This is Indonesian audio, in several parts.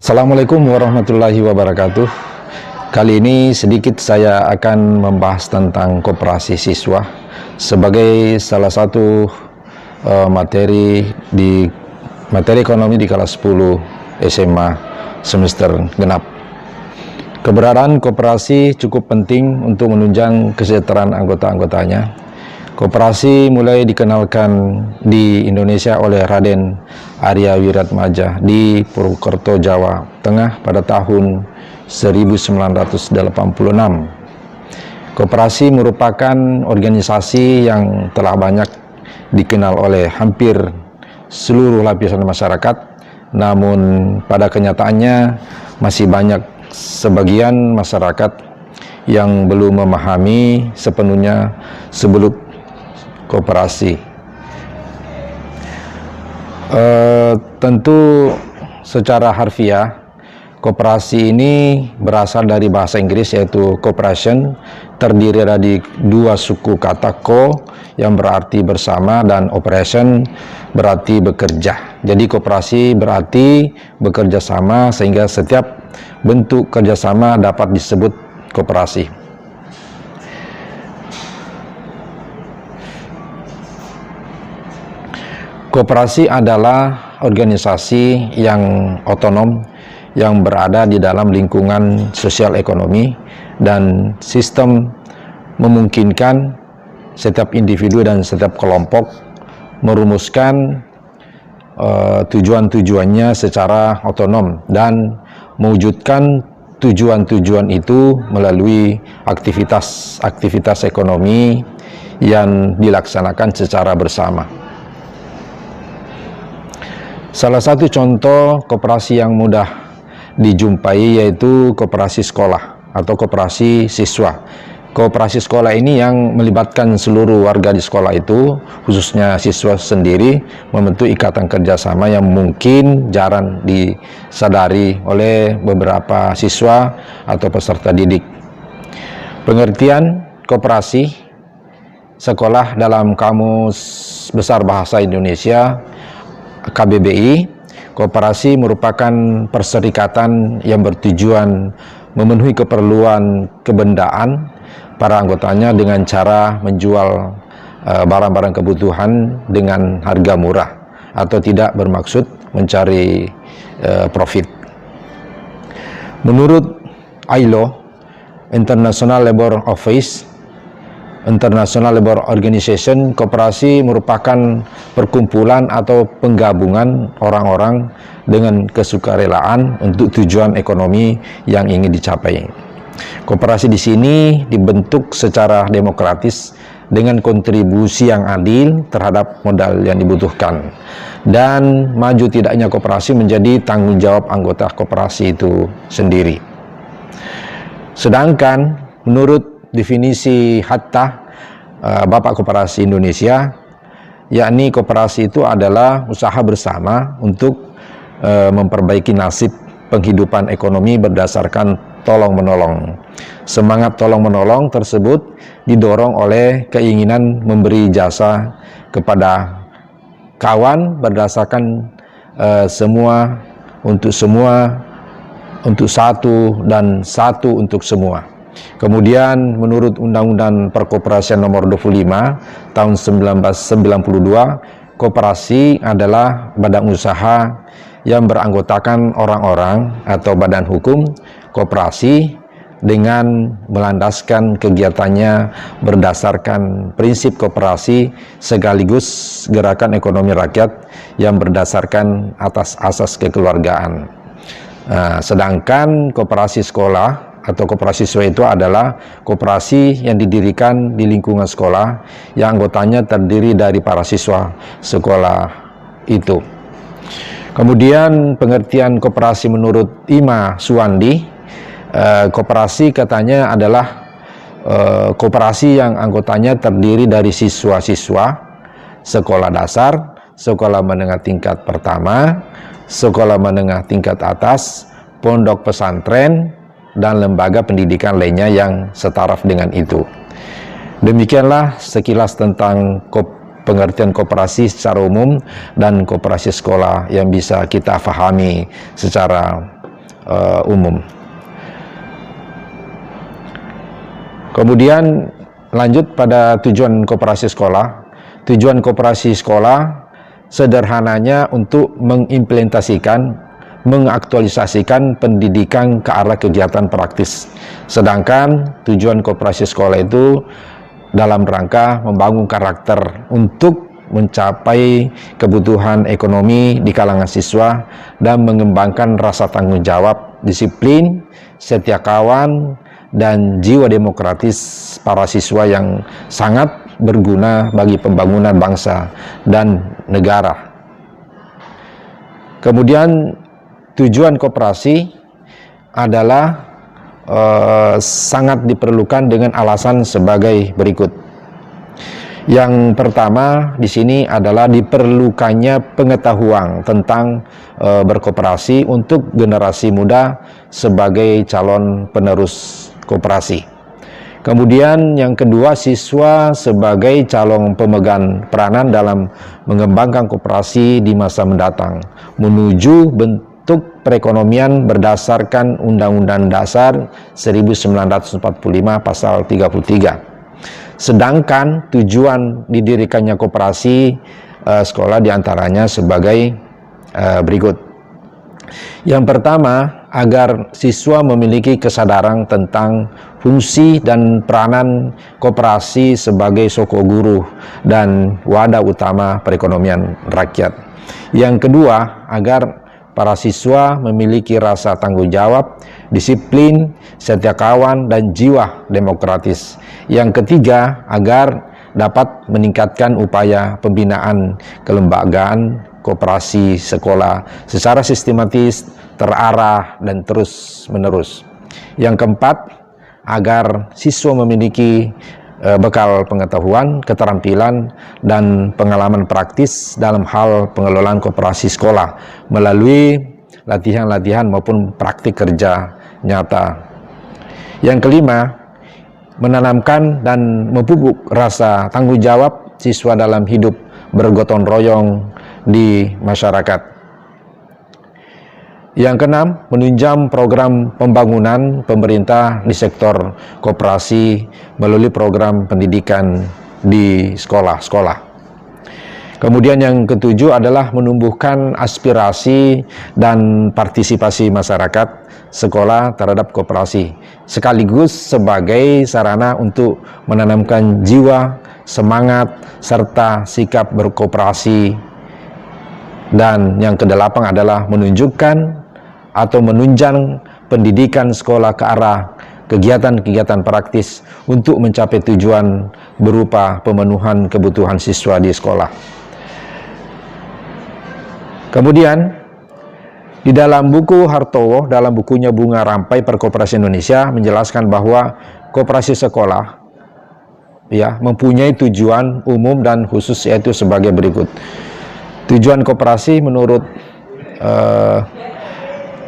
Assalamualaikum warahmatullahi wabarakatuh. Kali ini sedikit saya akan membahas tentang koperasi siswa sebagai salah satu materi ekonomi di kelas 10 SMA semester genap. Keberadaan koperasi cukup penting untuk menunjang kesejahteraan anggota-anggotanya. Koperasi mulai dikenalkan di Indonesia oleh Raden Arya Wiratmaja di Purwokerto, Jawa Tengah pada tahun 1986. Koperasi merupakan organisasi yang telah banyak dikenal oleh hampir seluruh lapisan masyarakat, namun pada kenyataannya masih banyak sebagian masyarakat yang belum memahami sepenuhnya seluk koperasi. Tentu secara harfiah koperasi ini berasal dari bahasa Inggris yaitu cooperation, terdiri dari dua suku kata co yang berarti bersama dan operation berarti bekerja. Jadi koperasi berarti bekerja sama, sehingga setiap bentuk kerjasama dapat disebut koperasi. Koperasi adalah organisasi yang otonom yang berada di dalam lingkungan sosial ekonomi, dan sistem memungkinkan setiap individu dan setiap kelompok merumuskan tujuan-tujuannya secara otonom dan mewujudkan tujuan-tujuan itu melalui aktivitas ekonomi yang dilaksanakan secara bersama. Salah satu contoh koperasi yang mudah dijumpai yaitu koperasi sekolah atau koperasi siswa. Koperasi sekolah ini yang melibatkan seluruh warga di sekolah itu, khususnya siswa sendiri, membentuk ikatan kerjasama yang mungkin jarang disadari oleh beberapa siswa atau peserta didik. Pengertian koperasi sekolah dalam Kamus Besar Bahasa Indonesia KBBI, koperasi merupakan perserikatan yang bertujuan memenuhi keperluan kebendaan para anggotanya dengan cara menjual barang-barang kebutuhan dengan harga murah atau tidak bermaksud mencari profit. Menurut ILO, International Labour Organization, koperasi merupakan perkumpulan atau penggabungan orang-orang dengan kesukarelaan untuk tujuan ekonomi yang ingin dicapai. Koperasi di sini dibentuk secara demokratis dengan kontribusi yang adil terhadap modal yang dibutuhkan, dan maju tidaknya koperasi menjadi tanggung jawab anggota koperasi itu sendiri. Sedangkan menurut definisi Hatta, Bapak Koperasi Indonesia, yakni koperasi itu adalah usaha bersama untuk memperbaiki nasib penghidupan ekonomi berdasarkan tolong-menolong. Semangat tolong-menolong tersebut didorong oleh keinginan memberi jasa kepada kawan berdasarkan semua untuk satu dan satu untuk semua. Kemudian menurut Undang-Undang Perkoperasian Nomor 25 tahun 1992, koperasi adalah badan usaha yang beranggotakan orang-orang atau badan hukum koperasi dengan melandaskan kegiatannya berdasarkan prinsip koperasi sekaligus gerakan ekonomi rakyat yang berdasarkan atas asas kekeluargaan. Sedangkan koperasi sekolah atau koperasi siswa itu adalah koperasi yang didirikan di lingkungan sekolah yang anggotanya terdiri dari para siswa sekolah itu. Kemudian pengertian koperasi menurut Ima Suwandi, koperasi katanya adalah koperasi yang anggotanya terdiri dari siswa-siswa sekolah dasar, sekolah menengah tingkat pertama, sekolah menengah tingkat atas, pondok pesantren, dan lembaga pendidikan lainnya yang setaraf dengan itu. Demikianlah sekilas tentang pengertian koperasi secara umum dan koperasi sekolah yang bisa kita pahami secara umum. Kemudian lanjut pada tujuan koperasi sekolah. Tujuan koperasi sekolah sederhananya untuk mengimplementasikan, mengaktualisasikan pendidikan ke arah kegiatan praktis. Sedangkan tujuan koperasi sekolah itu dalam rangka membangun karakter untuk mencapai kebutuhan ekonomi di kalangan siswa dan mengembangkan rasa tanggung jawab, disiplin, setia kawan, dan jiwa demokratis para siswa yang sangat berguna bagi pembangunan bangsa dan negara. Kemudian tujuan koperasi adalah sangat diperlukan dengan alasan sebagai berikut. Yang pertama di sini adalah diperlukannya pengetahuan tentang berkoperasi untuk generasi muda sebagai calon penerus koperasi. Kemudian yang kedua, siswa sebagai calon pemegang peranan dalam mengembangkan koperasi di masa mendatang menuju bentuk perekonomian berdasarkan Undang-Undang Dasar 1945 pasal 33. Sedangkan tujuan didirikannya koperasi sekolah diantaranya sebagai berikut. Yang pertama, agar siswa memiliki kesadaran tentang fungsi dan peranan koperasi sebagai soko guru dan wadah utama perekonomian rakyat. Yang kedua, agar para siswa memiliki rasa tanggung jawab, disiplin, setia kawan, dan jiwa demokratis. Yang ketiga, agar dapat meningkatkan upaya pembinaan kelembagaan koperasi sekolah secara sistematis, terarah, dan terus-menerus. Yang keempat, agar siswa memiliki bekal pengetahuan, keterampilan, dan pengalaman praktis dalam hal pengelolaan koperasi sekolah melalui latihan-latihan maupun praktik kerja nyata. Yang kelima, menanamkan dan memupuk rasa tanggung jawab siswa dalam hidup bergotong royong di masyarakat. Yang keenam, menunjang program pembangunan pemerintah di sektor koperasi melalui program pendidikan di sekolah-sekolah. Kemudian yang ketujuh adalah menumbuhkan aspirasi dan partisipasi masyarakat sekolah terhadap koperasi, sekaligus sebagai sarana untuk menanamkan jiwa, semangat, serta sikap berkoperasi. Dan yang kedelapan adalah menunjukkan atau menunjang pendidikan sekolah ke arah kegiatan-kegiatan praktis untuk mencapai tujuan berupa pemenuhan kebutuhan siswa di sekolah. Kemudian di dalam buku Hartowo, dalam bukunya Bunga Rampai Perkoperasi Indonesia, menjelaskan bahwa koperasi sekolah mempunyai tujuan umum dan khusus, yaitu sebagai berikut. Tujuan koperasi menurut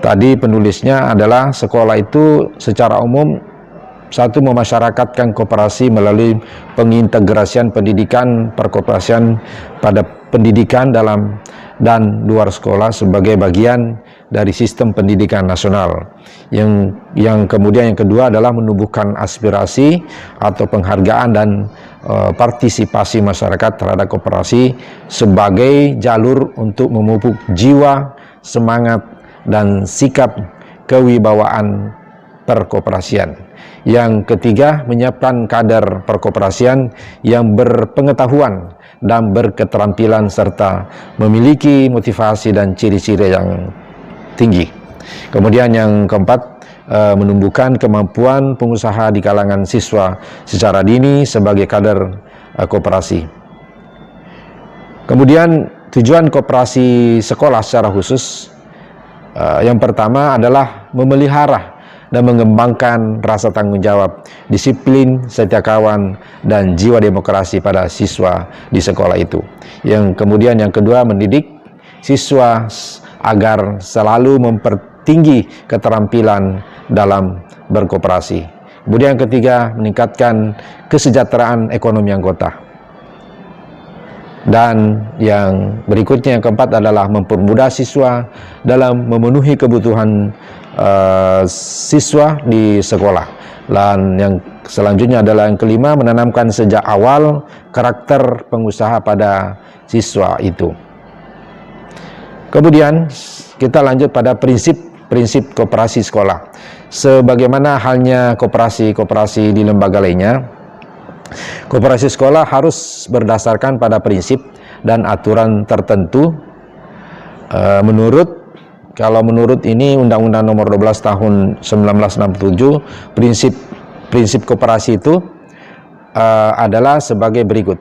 tadi penulisnya adalah sekolah itu secara umum, satu, memasyarakatkan koperasi melalui pengintegrasian pendidikan perkoperasian pada pendidikan dalam dan luar sekolah sebagai bagian dari sistem pendidikan nasional. Yang kemudian yang kedua adalah menumbuhkan aspirasi atau penghargaan dan partisipasi masyarakat terhadap koperasi sebagai jalur untuk memupuk jiwa, semangat, dan sikap kewibawaan perkoperasian. Yang ketiga, menyiapkan kader perkoperasian yang berpengetahuan dan berketerampilan serta memiliki motivasi dan ciri-ciri yang tinggi. Kemudian yang keempat, menumbuhkan kemampuan pengusaha di kalangan siswa secara dini sebagai kader koperasi. Kemudian tujuan koperasi sekolah secara khusus, yang pertama adalah memelihara dan mengembangkan rasa tanggung jawab, disiplin, setia kawan, dan jiwa demokrasi pada siswa di sekolah itu. Yang kemudian yang kedua, mendidik siswa agar selalu mempertinggi keterampilan dalam berkoperasi. Kemudian yang ketiga, meningkatkan kesejahteraan ekonomi anggota. Dan yang berikutnya, yang keempat adalah mempermudah siswa dalam memenuhi kebutuhan siswa di sekolah. Dan yang selanjutnya adalah yang kelima, menanamkan sejak awal karakter pengusaha pada siswa itu. Kemudian kita lanjut pada prinsip koperasi sekolah. Sebagaimana halnya koperasi di lembaga lainnya, koperasi sekolah harus berdasarkan pada prinsip dan aturan tertentu. Menurut ini Undang-Undang Nomor 12 Tahun 1967, prinsip koperasi itu adalah sebagai berikut.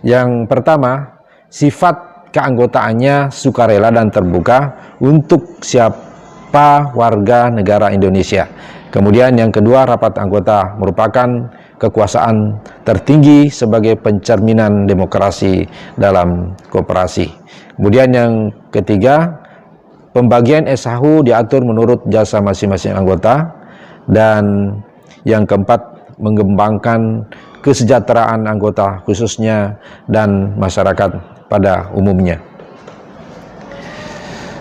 Yang pertama, sifat keanggotaannya sukarela dan terbuka untuk siapa warga negara Indonesia. Kemudian yang kedua, rapat anggota merupakan kekuasaan tertinggi sebagai pencerminan demokrasi dalam koperasi. Kemudian yang ketiga, pembagian SHU diatur menurut jasa masing-masing anggota. Dan yang keempat, mengembangkan kesejahteraan anggota khususnya dan masyarakat pada umumnya.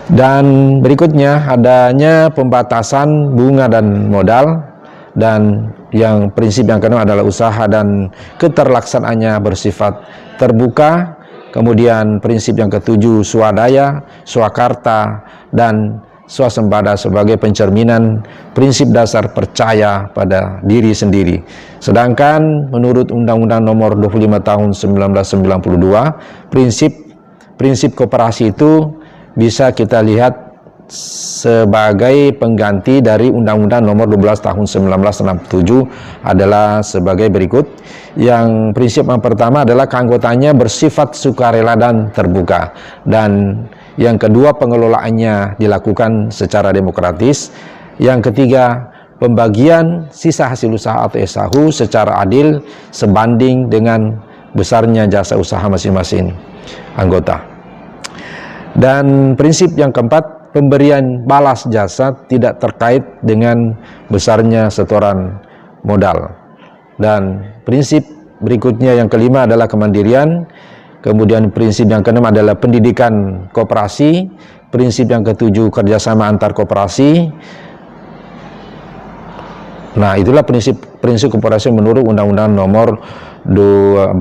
Dan berikutnya, adanya pembatasan bunga dan modal. Dan yang prinsip yang kedua adalah usaha dan keterlaksanaannya bersifat terbuka. Kemudian prinsip yang ketujuh, swadaya, swakarta, dan swasembada sebagai pencerminan prinsip dasar percaya pada diri sendiri. Sedangkan menurut Undang-Undang Nomor 25 Tahun 1992, prinsip koperasi itu bisa kita lihat sebagai pengganti dari Undang-Undang Nomor 12 Tahun 1967 adalah sebagai berikut. Yang prinsip yang pertama adalah keanggotaannya bersifat sukarela dan terbuka. Dan yang kedua, pengelolaannya dilakukan secara demokratis. Yang ketiga, pembagian sisa hasil usaha atau SHU secara adil sebanding dengan besarnya jasa usaha masing-masing anggota. Dan prinsip yang keempat, pemberian balas jasa tidak terkait dengan besarnya setoran modal. Dan prinsip berikutnya yang kelima adalah kemandirian. Kemudian prinsip yang keenam adalah pendidikan koperasi. Prinsip yang ketujuh, kerjasama antar koperasi. Nah, itulah prinsip koperasi menurut Undang-Undang Nomor 25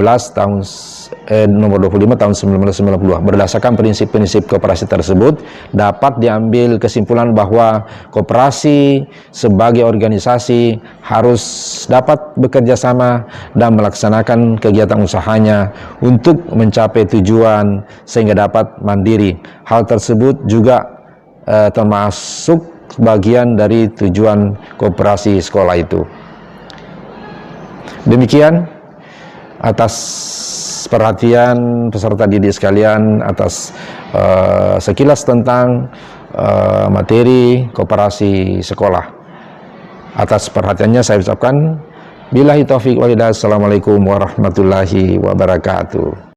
Tahun 1992. Berdasarkan prinsip-prinsip koperasi tersebut, dapat diambil kesimpulan bahwa koperasi sebagai organisasi harus dapat bekerja sama dan melaksanakan kegiatan usahanya untuk mencapai tujuan sehingga dapat mandiri. Hal tersebut juga termasuk bagian dari tujuan koperasi sekolah itu. Demikian atas perhatian peserta didik sekalian atas sekilas tentang materi koperasi sekolah. Atas perhatiannya saya ucapkan billahi taufiq wal hidayah. Assalamualaikum warahmatullahi wabarakatuh.